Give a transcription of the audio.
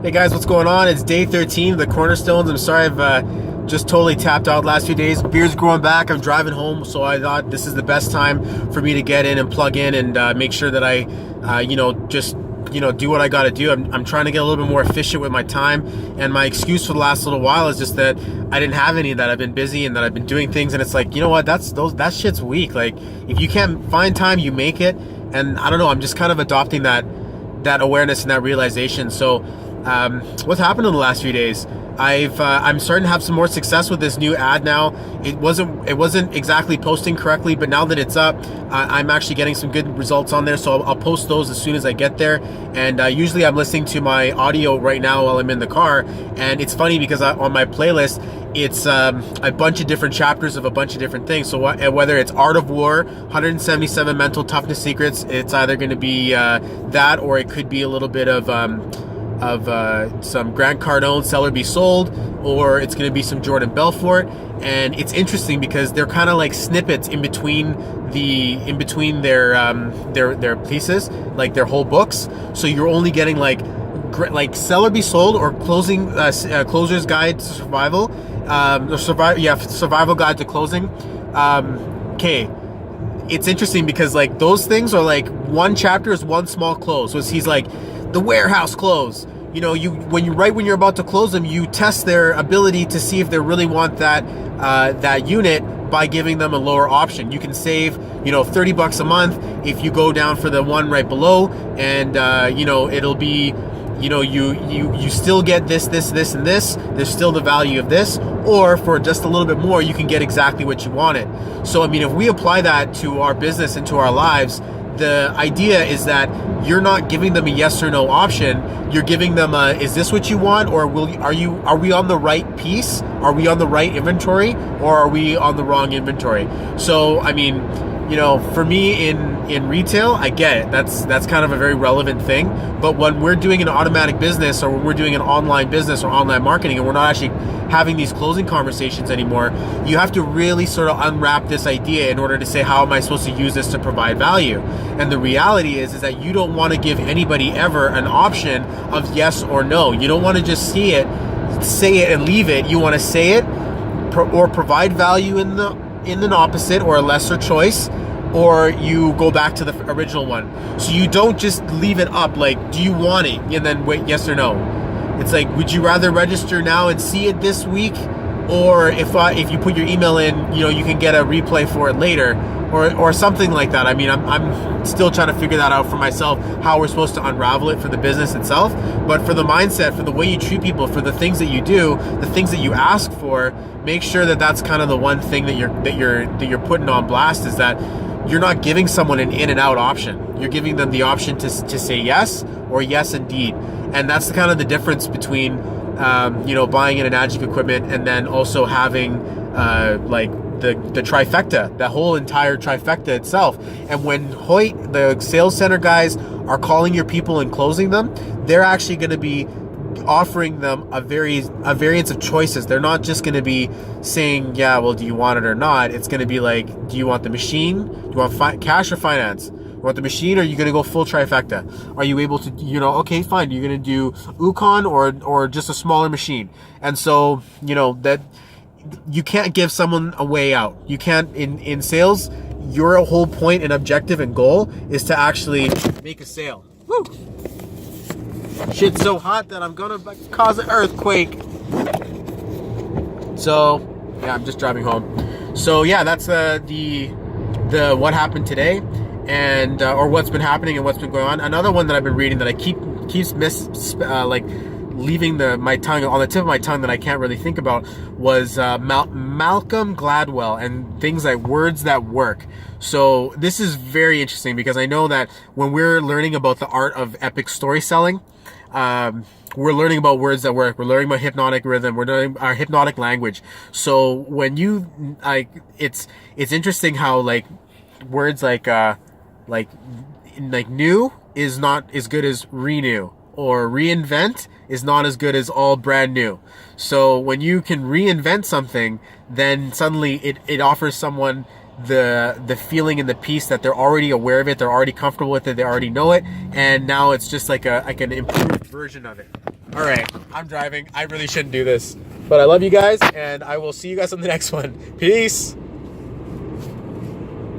Hey guys, what's going on? It's day 13 of the Cornerstones. I'm sorry I've just totally tapped out last few days. Beard's growing back. I'm driving home, so I thought this is the best time for me to get in and plug in and make sure that I, do what I got to do. I'm trying to get a little bit more efficient with my time, and my excuse for the last little while is just that I didn't have any of that. I've been busy and that I've been doing things, and it's like, you know what? That shit's weak. Like, if you can't find time, you make it. And I don't know. I'm just kind of adopting that awareness and that realization. So what's happened in the last few days? I'm starting to have some more success with this new ad now. It wasn't exactly posting correctly, but now that it's up, I'm actually getting some good results on there. So I'll post those as soon as I get there. And usually I'm listening to my audio right now while I'm in the car. And it's funny because on my playlist, it's a bunch of different chapters of a bunch of different things. So whether it's Art of War, 177 Mental Toughness Secrets, it's either going to be that, or it could be a little bit of some Grant Cardone, Sell or Be Sold, or it's going to be some Jordan Belfort. And it's interesting because they're kind of like snippets in between their pieces, like their whole books. So you're only getting like Sell or Be Sold, or Closer's Guide to Survival, Survival Guide to Closing. Okay. It's interesting because like those things are like one chapter is one small close. So he's like, the warehouse close. When you're about to close them, you test their ability to see if they really want that unit by giving them a lower option. You can save, $30 a month if you go down for the one right below, and it'll be, you still get this, and this. There's still the value of this, or for just a little bit more, you can get exactly what you wanted. So, I mean, if we apply that to our business and to our lives, the idea is that you're not giving them a yes or no option. You're giving them a, is this what you want, or are we on the right piece? Are we on the right inventory, or are we on the wrong inventory? So, I mean, for me in retail, I get it. That's kind of a very relevant thing. But when we're doing an automatic business, or when we're doing an online business or online marketing, and we're not actually having these closing conversations anymore, you have to really sort of unwrap this idea in order to say, how am I supposed to use this to provide value? And the reality is that you don't want to give anybody ever an option of yes or no. You don't want to just say it and leave it. You want to say it or provide value in an opposite or a lesser choice, or you go back to the original one. So you don't just leave it up like, do you want it? And then wait, yes or no. It's like, would you rather register now and see it this week? Or if you put your email in, you can get a replay for it later, or something like that. I mean, I'm still trying to figure that out for myself, how we're supposed to unravel it for the business itself. But for the mindset, for the way you treat people, for the things that you do, the things that you ask for, make sure that that's kind of the one thing that you're putting on blast, is that you're not giving someone an in and out option. You're giving them the option to say yes or yes indeed. And that's kind of the difference between buying an Magic equipment and then also having the trifecta, the whole entire trifecta itself. And when Hoyt, the sales center guys, are calling your people and closing them, they're actually going to be offering them a variance of choices. They're not just going to be saying, yeah, well, do you want it or not? It's going to be like, do you want the machine? Do you want cash or finance? You want the machine, or are you going to go full trifecta? Are you able to, okay, fine. You're going to do Ukon or just a smaller machine. And so, that you can't give someone a way out. You can't, in sales, your whole point and objective and goal is to actually make a sale. Woo! Shit's so hot that I'm gonna cause an earthquake. So, yeah, I'm just driving home. So yeah, that's the what happened today, and or what's been happening and what's been going on. Another one that I've been reading that I keeps leaving my tongue on the tip of my tongue that I can't really think about was Malcolm Gladwell and things like words that work. So this is very interesting because I know that when we're learning about the art of epic story selling, we're learning about words that work. We're learning about hypnotic rhythm. We're learning our hypnotic language. So when you it's interesting how words like new is not as good as renew, or reinvent is not as good as all brand new. So when you can reinvent something, then suddenly it offers someone the feeling and the peace that they're already aware of it, they're already comfortable with it, they already know it, and now it's just like an improved version of it. All right, I'm driving. I really shouldn't do this, but I love you guys, and I will see you guys on the next one. Peace.